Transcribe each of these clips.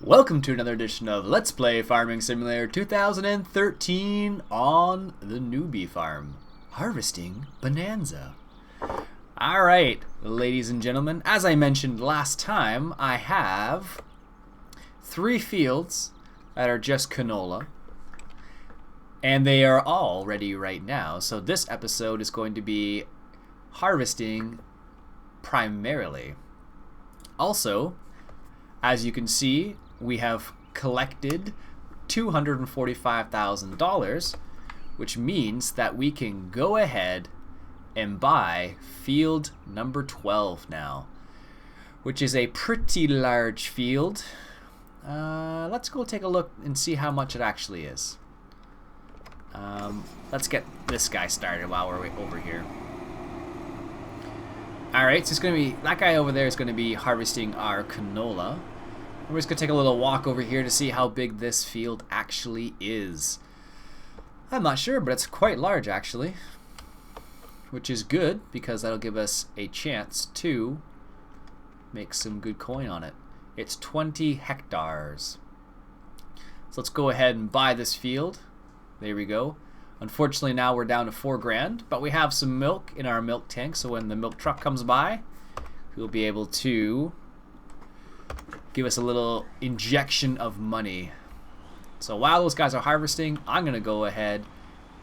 Welcome to another edition of Let's Play Farming Simulator 2013 on the newbie farm, harvesting Bonanza. Alright, ladies and gentlemen, as I mentioned last time, I have 3 fields that are just canola, and they are all ready right now. So this episode is going to be harvesting primarily. Also, as you can see, we have collected $245,000, which means that we can go ahead and buy field number 12 now, which is a pretty large field. Let's go take a look and see how much it actually is. Let's get this guy started while we're over here. Alright, so it's going to be, that guy over there is going to be harvesting our canola. We're just going to take a little walk over here to see how big this field actually is. I'm not sure, but it's quite large actually, which is good because that'll give us a chance to make some good coin on it. It's 20 hectares. So let's go ahead and buy this field. There we go. Unfortunately now we're down to $4,000, but we have some milk in our milk tank, so when the milk truck comes by, we'll be able to give us a little injection of money. So while those guys are harvesting, I'm going to go ahead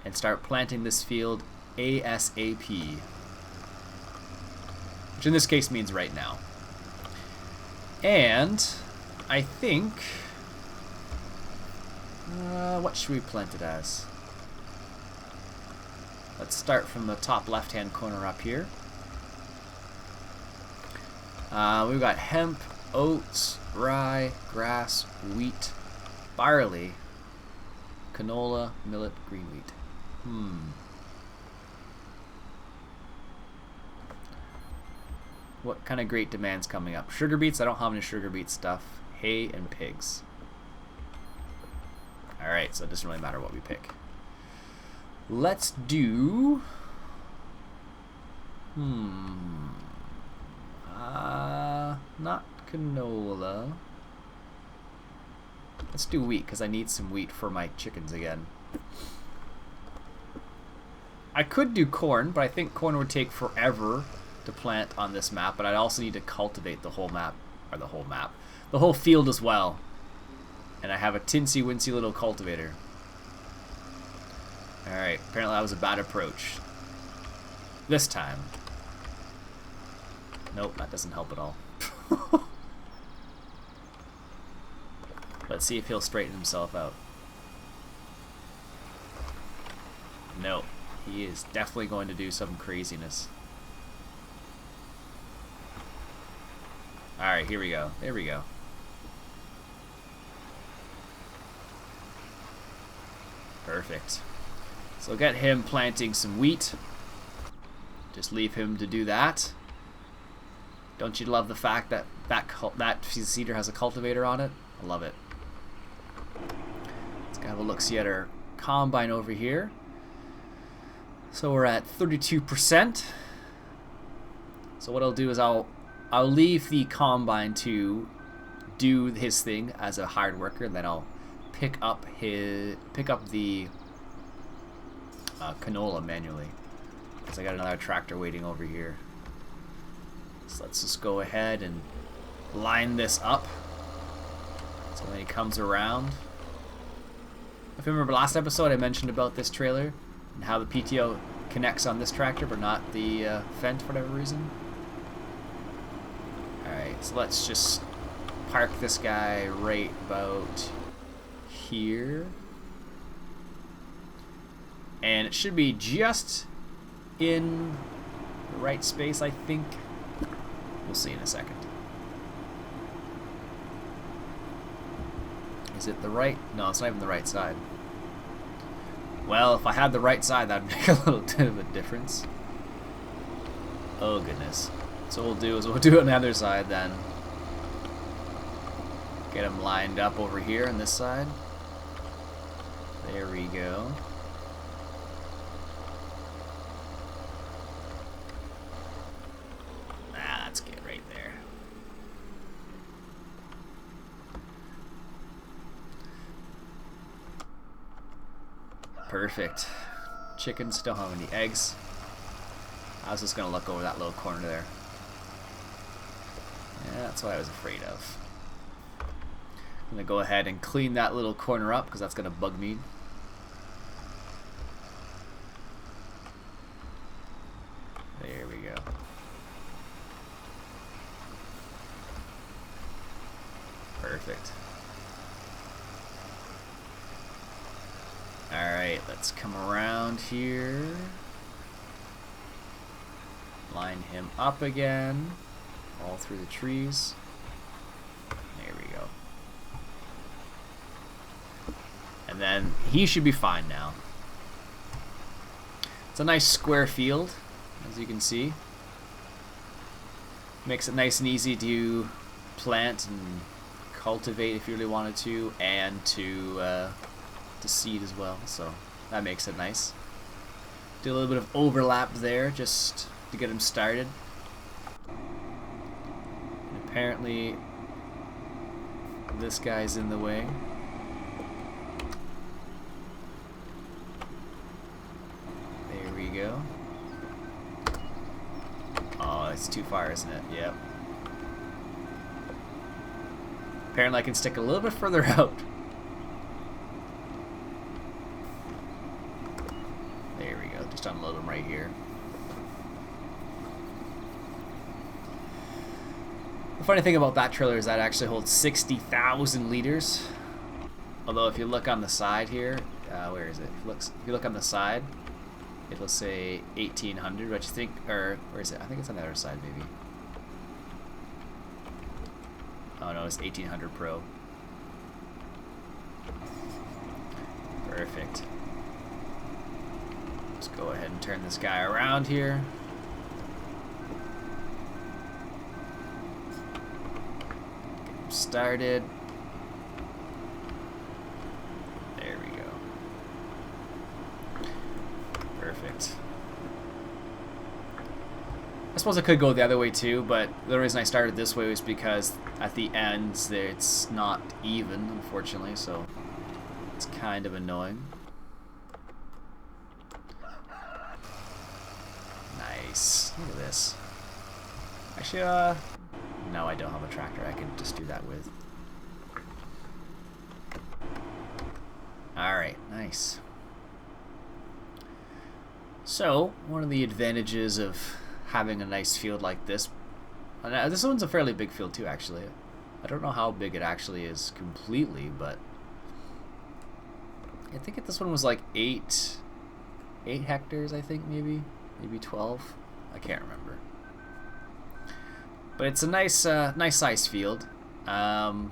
and start planting this field ASAP, which in this case means right now. And I think, what should we plant it as? Let's start from the top left-hand corner up here. We've got hemp, oats, rye, grass, wheat, barley, canola, millet, green wheat. What kind of great demand's coming up? Sugar beets? I don't have any sugar beet stuff. Hay and pigs. Alright, so it doesn't really matter what we pick. Let's do... not canola. Let's do wheat, because I need some wheat for my chickens again. I could do corn, but I think corn would take forever to plant on this map, but I'd also need to cultivate the whole map, or the whole field as well. And I have a tinsy-wincy little cultivator. Alright, apparently that was a bad approach. This time. Nope, that doesn't help at all. Let's see if he'll straighten himself out. No, he is definitely going to do some craziness. Alright, here we go. There we go. Perfect. So get him planting some wheat. Just leave him to do that. Don't you love the fact that that seeder has a cultivator on it? I love it. Let's have a look-see at our combine over here. So we're at 32%. So what I'll do is I'll leave the combine to do his thing as a hard worker, and then I'll pick up the canola manually, because I got another tractor waiting over here. So let's just go ahead and line this up so when he comes around. If you remember last episode, I mentioned about this trailer and how the PTO connects on this tractor but not the Fendt for whatever reason. Alright, so let's just park this guy right about here. And it should be just in the right space, I think. We'll see in a second. Is it the right? No, it's not even the right side. Well, if I had the right side, that'd make a little bit of a difference. Oh, goodness. So what we'll do is we'll do it on the other side then. Get him lined up over here on this side. There we go. That's good right there. Perfect. Chickens don't have any eggs. I was just going to look over that little corner there. Yeah, that's what I was afraid of. I'm going to go ahead and clean that little corner up because that's going to bug me. There we go. Perfect. Alright, let's come around here. Line him up again. All through the trees. There we go. And then he should be fine now. It's a nice square field, as you can see. Makes it nice and easy to plant and cultivate if you really wanted to, and to seed as well, so that makes it nice. Do a little bit of overlap there just to get him started. And apparently this guy's in the way. There we go. Oh, it's too far, isn't it? Yep. Apparently I can stick a little bit further out. There we go, just unload them right here. The funny thing about that trailer is that it actually holds 60,000 liters. Although if you look on the side here, where is it? If you look on the side, it'll say 1800, which I think, or where is it? I think it's on the other side maybe. Oh no, it's 1800 Pro. Perfect. Let's go ahead and turn this guy around here. Get him started. There we go. Perfect. I suppose I could go the other way too, but the reason I started this way was because at the ends there it's not even, unfortunately, so it's kind of annoying. Nice. Look at this. Actually, no, I don't have a tractor I can just do that with. Alright, nice. So, one of the advantages of having a nice field like this, and this one's a fairly big field too, actually. I don't know how big it actually is completely, but I think this one was like 8 hectares, I think, maybe 12. I can't remember. But it's a nice sized field. The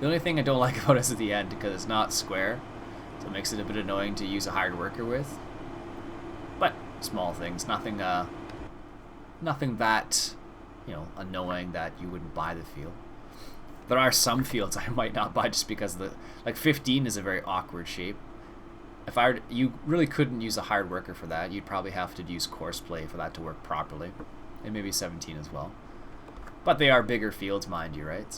only thing I don't like about it is at the end, because it's not square, so it makes it a bit annoying to use a hired worker with. But small things, nothing that, you know, annoying that you wouldn't buy the field. There are some fields I might not buy just because like 15 is a very awkward shape. If you really couldn't use a hired worker for that. You'd probably have to use courseplay for that to work properly, and maybe 17 as well. But they are bigger fields, mind you, right?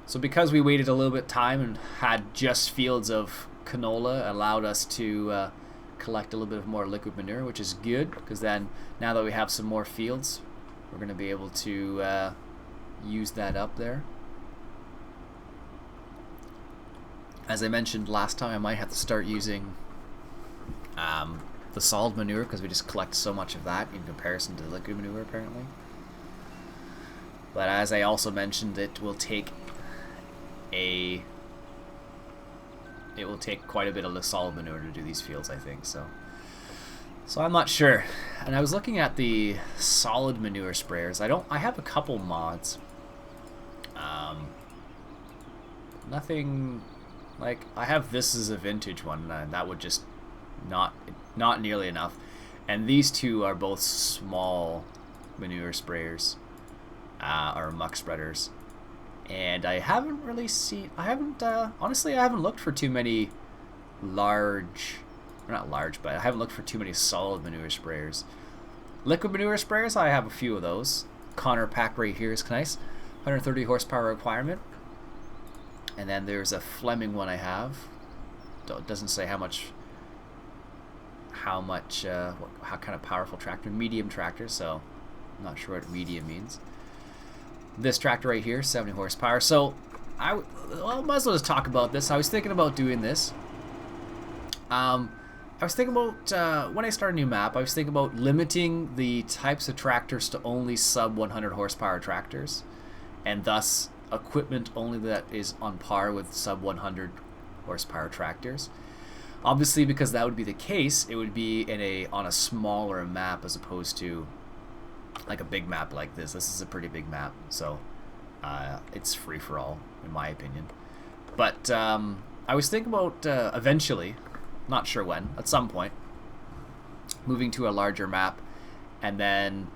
So because we waited a little bit of time and had just fields of canola, allowed us to collect a little bit more liquid manure, which is good, because then now that we have some more fields, we're going to be able to use that up there. As I mentioned last time, I might have to start using the solid manure, because we just collect so much of that in comparison to the liquid manure apparently. But as I also mentioned, it will take quite a bit of the solid manure to do these fields, I think. So I'm not sure. And I was looking at the solid manure sprayers. I have a couple mods. Nothing like, I have this as a vintage one, and that would just not nearly enough. And these two are both small manure sprayers, or muck spreaders. And I haven't really seen, honestly, I haven't looked for too many large, or not large, but I haven't looked for too many solid manure sprayers. Liquid manure sprayers, I have a few of those. Connor pack right here is nice. 130 horsepower requirement. And then there's a Fleming one I have. It doesn't say how kind of powerful tractor. Medium tractor, so I'm not sure what medium means. This tractor right here, 70 horsepower. So I might as well just talk about this. I was thinking about doing this. I was thinking about, when I start a new map, I was thinking about limiting the types of tractors to only sub 100 horsepower tractors, and thus equipment only that is on par with sub 100 horsepower tractors. Obviously, because that would be the case, it would be on a smaller map as opposed to like a big map like this. This is a pretty big map, so it's free for all, in my opinion. But I was thinking about eventually, not sure when, at some point, moving to a larger map, and then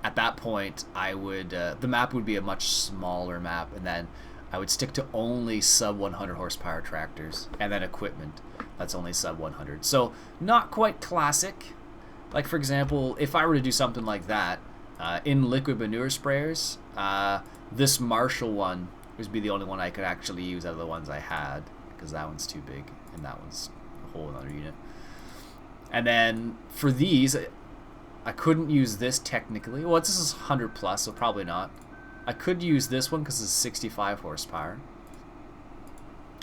at that point I would the map would be a much smaller map, and then I would stick to only sub 100 horsepower tractors, and then equipment that's only sub 100. So not quite classic. Like, for example, if I were to do something like that in liquid manure sprayers, this Marshall one would be the only one I could actually use out of the ones I had, because that one's too big and that one's a whole other unit. And then for these, I couldn't use this technically. Well, this is 100 plus, so probably not. I could use this one because it's 65 horsepower.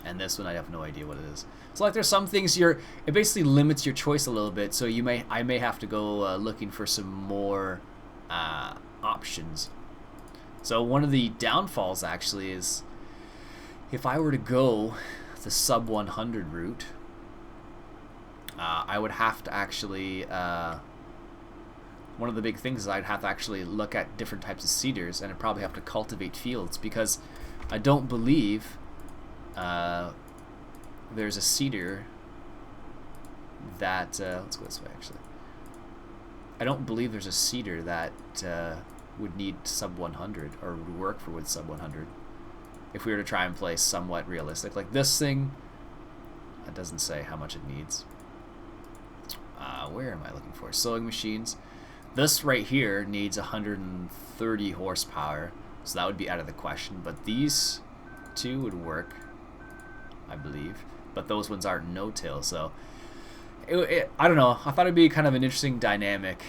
And this one, I have no idea what it is. So like, there's some things it basically limits your choice a little bit. So I may have to go looking for some more options. So one of the downfalls actually is if I were to go the sub 100 route, I would have to actually. One of the big things is I'd have to actually look at different types of seeders, and I'd probably have to cultivate fields, because I don't believe there's a seeder that let's go this way actually. I don't believe there's a seeder that would need sub 100 or would work for with sub 100 if we were to try and play somewhat realistic. Like this thing, it doesn't say how much it needs. Where am I looking for? Sewing machines. This right here needs 130 horsepower, so that would be out of the question. But these two would work, I believe. But those ones aren't no-till, so I don't know. I thought it'd be kind of an interesting dynamic.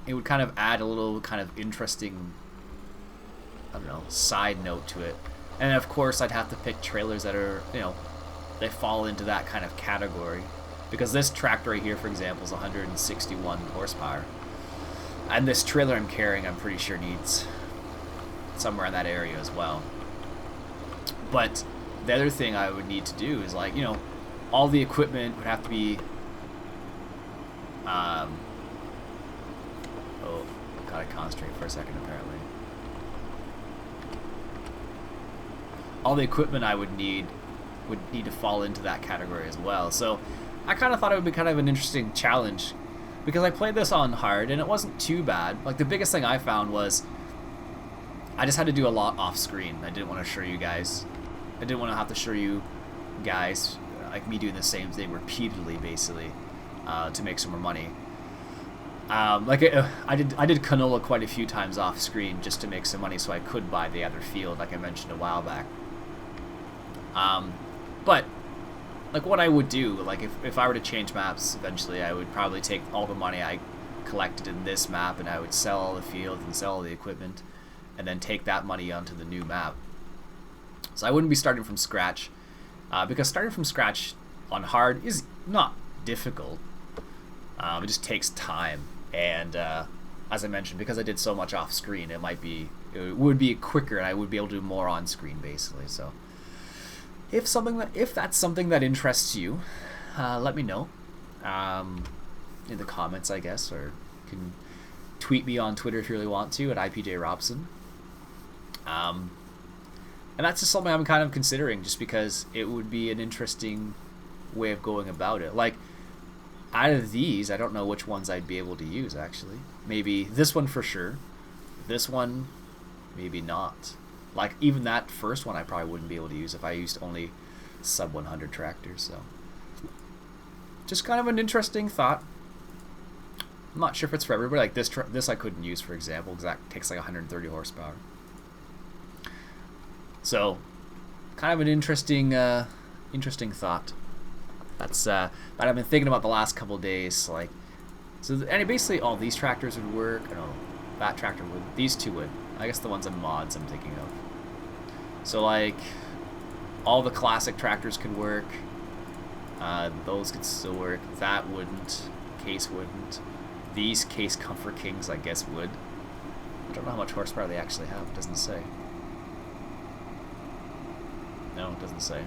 It would kind of add a little kind of interesting, I don't know, side note to it. And of course, I'd have to pick trailers that are, they fall into that kind of category. Because this tractor right here, for example, is 161 horsepower. And this trailer I'm carrying, I'm pretty sure needs somewhere in that area as well. But the other thing I would need to do is, like, all the equipment would have to be... oh, gotta concentrate for a second, apparently. All the equipment I would need to fall into that category as well. So I kind of thought it would be kind of an interesting challenge, because I played this on hard and it wasn't too bad. Like, the biggest thing I found was I just had to do a lot off screen. I didn't want to show you guys. I didn't want to have to show you guys like me doing the same thing repeatedly, basically, to make some more money. I did canola quite a few times off screen just to make some money so I could buy the other field, like I mentioned a while back. But like, what I would do, like, if I were to change maps eventually, I would probably take all the money I collected in this map and I would sell all the fields and sell all the equipment, and then take that money onto the new map. So I wouldn't be starting from scratch, because starting from scratch on hard is not difficult. It just takes time, and as I mentioned, because I did so much off screen, it would be quicker, and I would be able to do more on screen, basically. So if that's something that interests you, let me know in the comments, I guess, or you can tweet me on Twitter if you really want to, at IPJRobson. And that's just something I'm kind of considering, just because it would be an interesting way of going about it. Like, out of these, I don't know which ones I'd be able to use, actually. Maybe this one for sure. This one, maybe not. Like, even that first one I probably wouldn't be able to use if I used only sub 100 tractors. So just kind of an interesting thought. I'm not sure if it's for everybody. Like this I couldn't use, for example, because that takes like 130 horsepower. So, kind of an interesting interesting thought. That's that I've been thinking about the last couple days. Like, so and basically all these tractors would work. I know that tractor would. These two would. I guess the ones in mods I'm thinking of. So like, all the classic tractors could work. Those could still work. That wouldn't. Case wouldn't. These Case Comfort Kings, I guess, would. I don't know how much horsepower they actually have. It doesn't say. No, it doesn't say.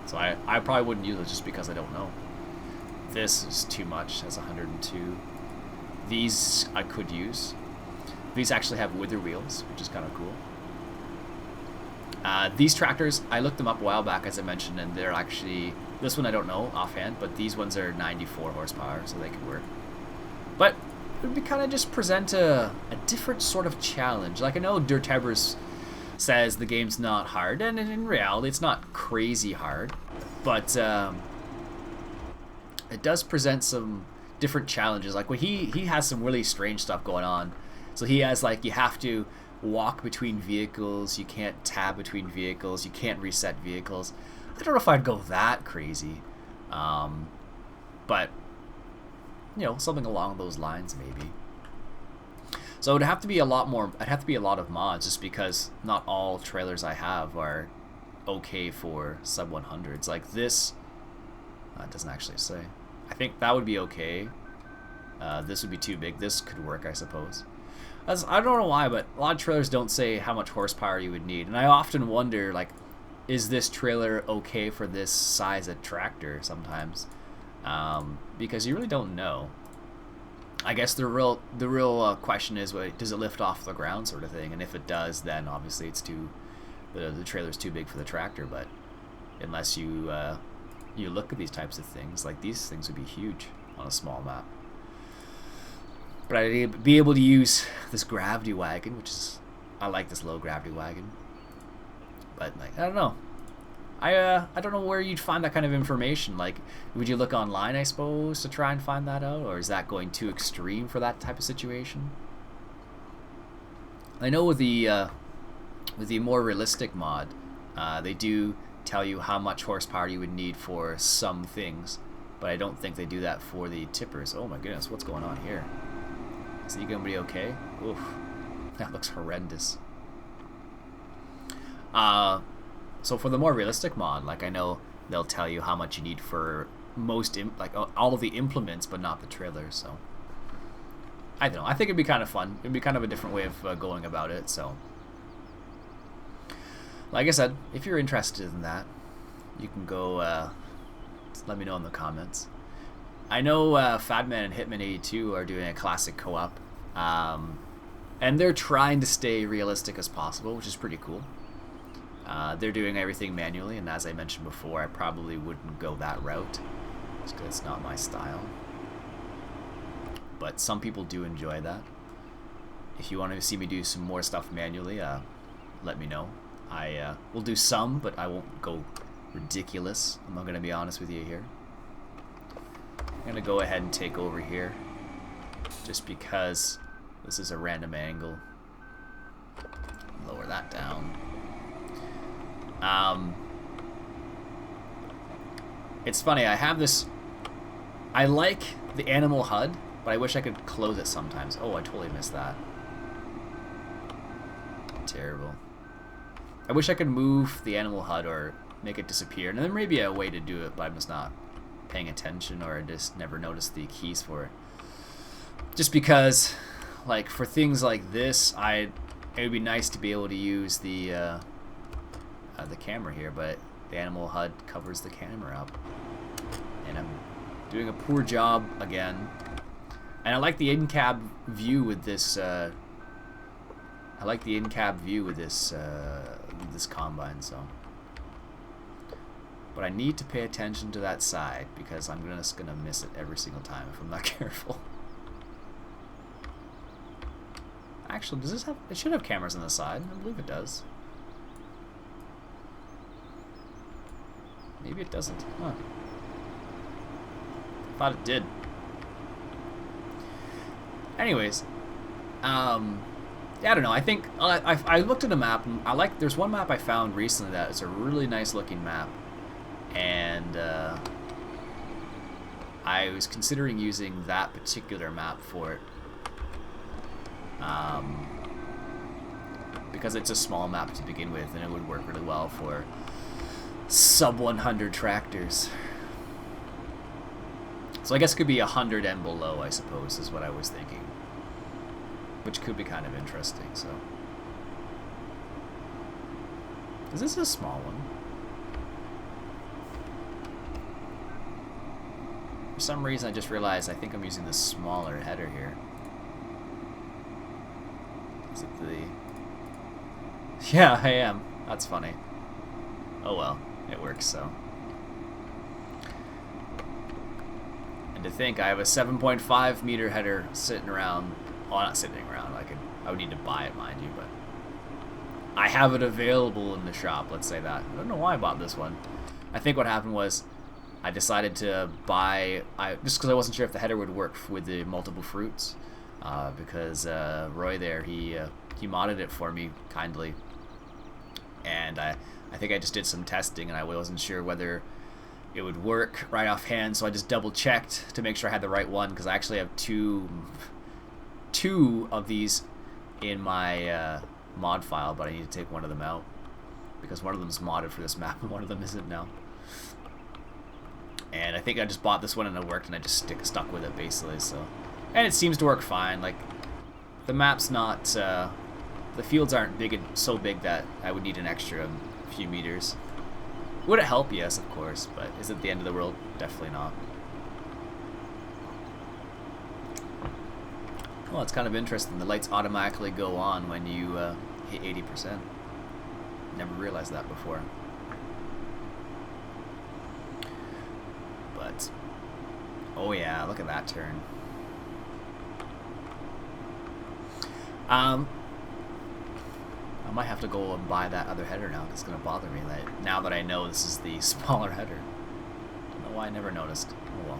So I probably wouldn't use it just because I don't know. This is too much. That's 102. These I could use. These actually have wither wheels, which is kind of cool. These tractors, I looked them up a while back, as I mentioned, and they're actually... This one I don't know offhand, but these ones are 94 horsepower, so they could work. But it would be kind of just present a different sort of challenge. Like, I know Dirtebers says the game's not hard, and in reality it's not crazy hard, but it does present some different challenges. Like, when he has some really strange stuff going on. So he has, like, you have to walk between vehicles, you can't tab between vehicles, you can't reset vehicles. I don't know if I'd go that crazy, but you know, something along those lines maybe. So it'd have to be a lot more. I'd have to be a lot of mods, just because not all trailers I have are okay for sub 100s. Like this, it doesn't actually say. I think that would be okay. This would be too big. This could work, I suppose. I don't know why, but a lot of trailers don't say how much horsepower you would need, and I often wonder, like, is this trailer okay for this size of tractor sometimes? Because you really don't know. I guess the real question is, wait, does it lift off the ground, sort of thing? And if it does, then obviously it's the trailer's too big for the tractor. But unless you you look at these types of things, like these things would be huge on a small map. But I'd be able to use this gravity wagon, which is, I like this low gravity wagon. But like, I don't know. I don't know where you'd find that kind of information. Like, would you look online, I suppose, to try and find that out, or is that going too extreme for that type of situation? I know with the more realistic mod, they do tell you how much horsepower you would need for some things, but I don't think they do that for the tippers. Oh my goodness, what's going on here? Is he gonna be okay? Oof, that looks horrendous. So for the more realistic mod, like, I know they'll tell you how much you need for most, like, all of the implements, but not the trailers. So I don't know. I think it'd be kind of fun. It'd be kind of a different way of going about it. So, like I said, if you're interested in that, you can go. Let me know in the comments. I know Fadman and Hitman82 are doing a classic co-op, and they're trying to stay realistic as possible, which is pretty cool. They're doing everything manually, and as I mentioned before, I probably wouldn't go that route, just because it's not my style. But some people do enjoy that. If you want to see me do some more stuff manually, let me know. I will do some, but I won't go ridiculous. I'm not going to be honest with you here. I'm going to go ahead and take over here, just because this is a random angle. Lower that down. It's funny, I have this... I like the animal HUD, but I wish I could close it sometimes. Oh, I totally missed that. Terrible. I wish I could move the animal HUD or make it disappear. And there may be a way to do it, but I'm just not paying attention, or I just never noticed the keys for it. Just because, like, for things like this, it would be nice to be able to use the camera here, but the animal HUD covers the camera up, and I'm doing a poor job again. And I like the in-cab view with this. I like the in-cab view with this combine. So, but I need to pay attention to that side, because I'm just gonna miss it every single time if I'm not careful. Actually, does this have? It should have cameras on the side. I believe it does. Maybe it doesn't. Huh. I thought it did. Anyways, yeah, I don't know. I think I looked at a map. And there's one map I found recently that is a really nice looking map, and I was considering using that particular map for it, because it's a small map to begin with, and it would work really well for sub 100 tractors. So I guess it could be 100 and below, I suppose, is what I was thinking, which could be kind of interesting. So, is this a small one? For some reason, I just realized I think I'm using the smaller header here. Is it the... Yeah, I am. That's funny. Oh well, it works, so. And to think I have a 7.5 meter header sitting around. Well, not sitting around. I would need to buy it, mind you, but I have it available in the shop. Let's say that. I don't know why I bought this one. I think what happened was I decided to buy just because I wasn't sure if the header would work with the multiple fruits. Because Roy there, he modded it for me kindly, and I think I just did some testing, and I wasn't sure whether it would work right offhand, so I just double checked to make sure I had the right one, because I actually have two of these in my mod file, but I need to take one of them out because one of them is modded for this map and one of them isn't now. And I think I just bought this one and it worked, and I just stuck with it basically. So, and it seems to work fine. Like, the map's not the fields aren't so big that I would need an extra few meters. Would it help? Yes, of course, but is it the end of the world? Definitely not. Well, it's kind of interesting. The lights automatically go on when you hit 80%. Never realized that before. But, oh yeah, look at that turn. I might have to go and buy that other header now, because it's going to bother me now that I know this is the smaller header. Don't know why I never noticed. Oh well.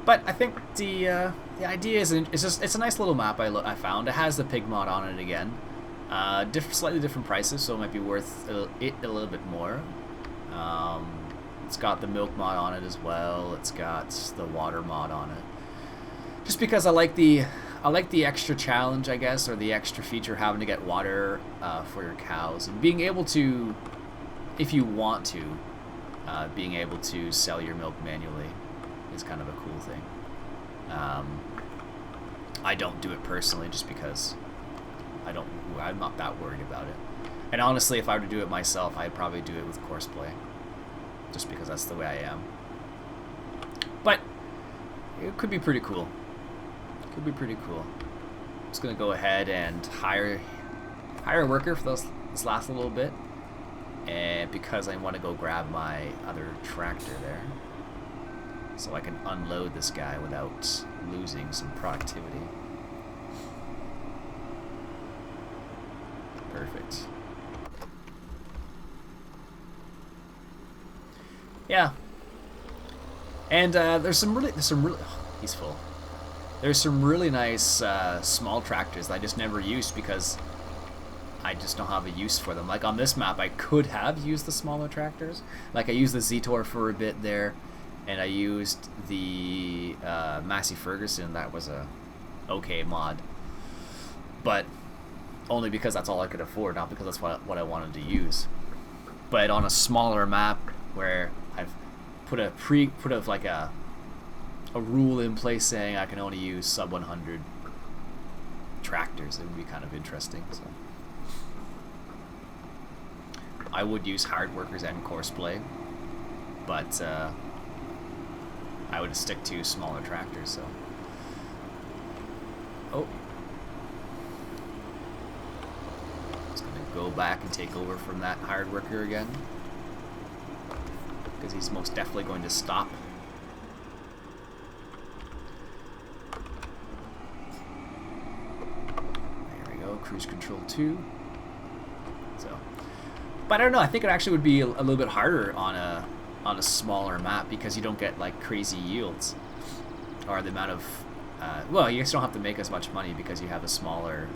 But I think the idea is it's a nice little map I found. It has the pig mod on it again. Slightly different prices, so it might be worth it a little bit more. It's got the milk mod on it as well. It's got the water mod on it. Just because I like the extra challenge, I guess, or the extra feature having to get water for your cows, and being able to, if you want to, being able to sell your milk manually is kind of a cool thing. I don't do it personally just because I'm not that worried about it. And honestly, if I were to do it myself, I'd probably do it with courseplay, just because that's the way I am. But it could be pretty cool. Could be pretty cool. I'm just gonna go ahead and hire a worker for this last little bit, and because I want to go grab my other tractor there, so I can unload this guy without losing some productivity. Perfect. Yeah. And there's some really he's full. There's some really nice small tractors that I just never used because I just don't have a use for them. Like on this map, I could have used the smaller tractors. Like I used the Zetor for a bit there, and I used the Massey Ferguson. That was a okay mod, but only because that's all I could afford, not because that's what I wanted to use. But on a smaller map where I've put a rule in place saying I can only use sub 100 tractors, it would be kind of interesting. So I would use hard workers and courseplay, but I would stick to smaller tractors. So just gonna go back and take over from that hard worker again, because he's most definitely going to stop. Cruise control 2. So, but I don't know. I think it actually would be a little bit harder on a smaller map, because you don't get like crazy yields, or the amount of well, you guys don't have to make as much money because you have a smaller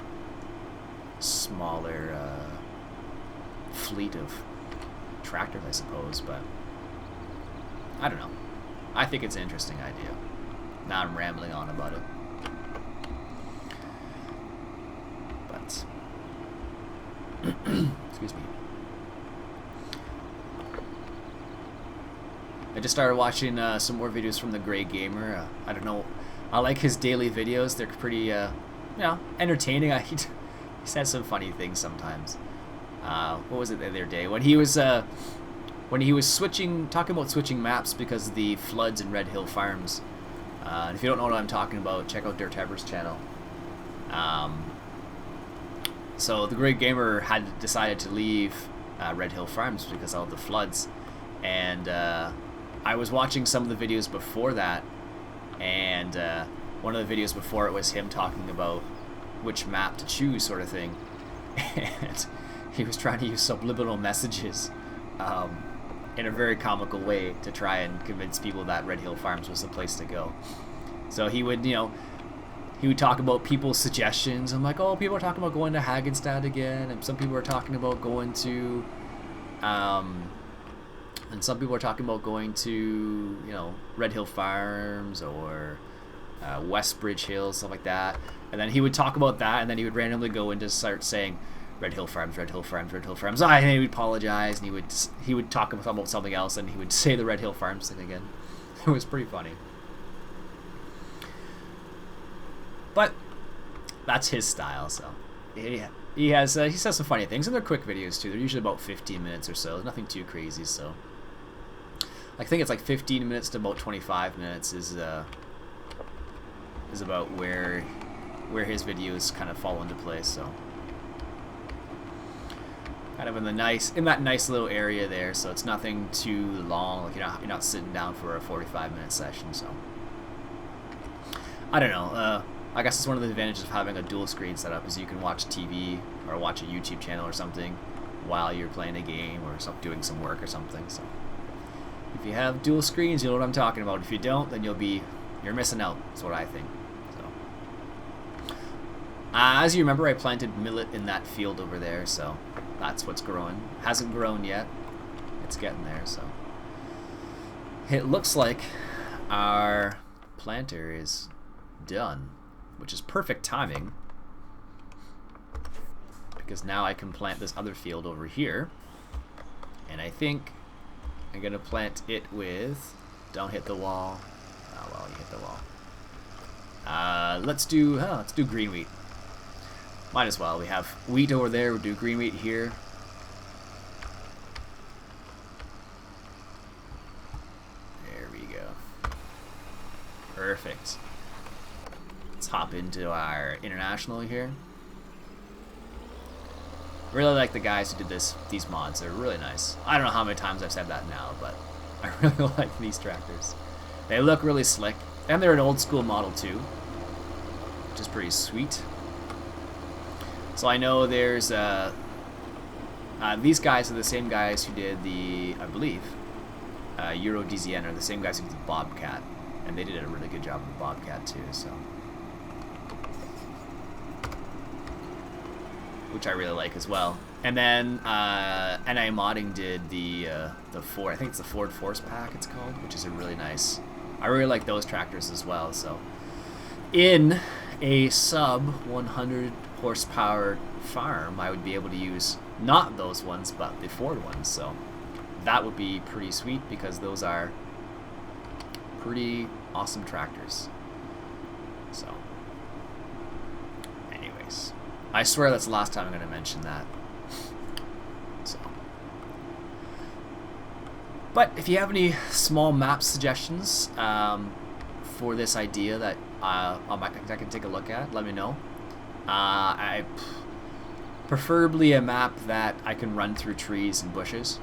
fleet of tractors, I suppose, but I don't know. I think it's an interesting idea. Now I'm rambling on about it. But excuse me. I just started watching some more videos from the Gray Gamer. I don't know. I like his daily videos. They're pretty, you know, entertaining. He says some funny things sometimes. What was it the other day when he was talking about switching maps because of the floods in Red Hill Farms. And if you don't know what I'm talking about, check out Dirt Heber's channel. So the Great Gamer had decided to leave Red Hill Farms because of all the floods, and I was watching some of the videos before that, and one of the videos before it was him talking about which map to choose, sort of thing, and he was trying to use subliminal messages in a very comical way to try and convince people that Red Hill Farms was the place to go. So he would, you know, he would talk about people's suggestions. I'm like, oh, people are talking about going to Hagenstad again, and some people are talking about going to, and some people are talking about going to, you know, Red Hill Farms or Westbridge Hills, stuff like that. And then he would talk about that, and then he would randomly go and just start saying Red Hill Farms, Red Hill Farms, Red Hill Farms. And he would apologize, and he would talk about something else, and he would say the Red Hill Farms thing again. It was pretty funny. But that's his style, so he says some funny things, and they're quick videos too. They're usually about 15 minutes or so. Nothing too crazy. So I think it's like 15 minutes to about 25 minutes is about where his videos kind of fall into place. So kind of in that nice little area there. So it's nothing too long. Like you're not sitting down for a 45-minute session. So I don't know. I guess it's one of the advantages of having a dual screen setup is you can watch TV or watch a YouTube channel or something while you're playing a game or doing some work or something. So if you have dual screens, you know what I'm talking about. If you don't, then you're missing out. That's what I think. So as you remember, I planted millet in that field over there, so that's what's growing. Hasn't grown yet. It's getting there. So it looks like our planter is done, which is perfect timing because now I can plant this other field over here, and I think I'm gonna plant it with, don't hit the wall. Oh well, you hit the wall. Let's do green wheat. Might as well. We have wheat over there. We'll do green wheat here. There we go. Perfect. Let's hop into our international here. Really like the guys who did these mods. They're really nice. I don't know how many times I've said that now, but I really like these tractors. They look really slick, and they're an old school model too, which is pretty sweet. So I know there's these guys are the same guys who did I believe, Euro DZN are the same guys who did the Bobcat, and they did a really good job with the Bobcat too. So. Which I really like as well. And then NI Modding did the Ford, I think it's the Ford Force Pack it's called, which is a really nice. I really like those tractors as well. So in a sub 100 horsepower farm, I would be able to use not those ones but the Ford ones. So that would be pretty sweet because those are pretty awesome tractors. So anyways, I swear that's the last time I'm going to mention that. So, but if you have any small map suggestions for this idea that I can take a look at, let me know. Preferably a map that I can run through trees and bushes.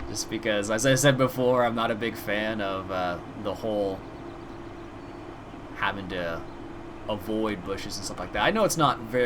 Just because, as I said before, I'm not a big fan of the whole having to avoid bushes and stuff like that. I know it's not very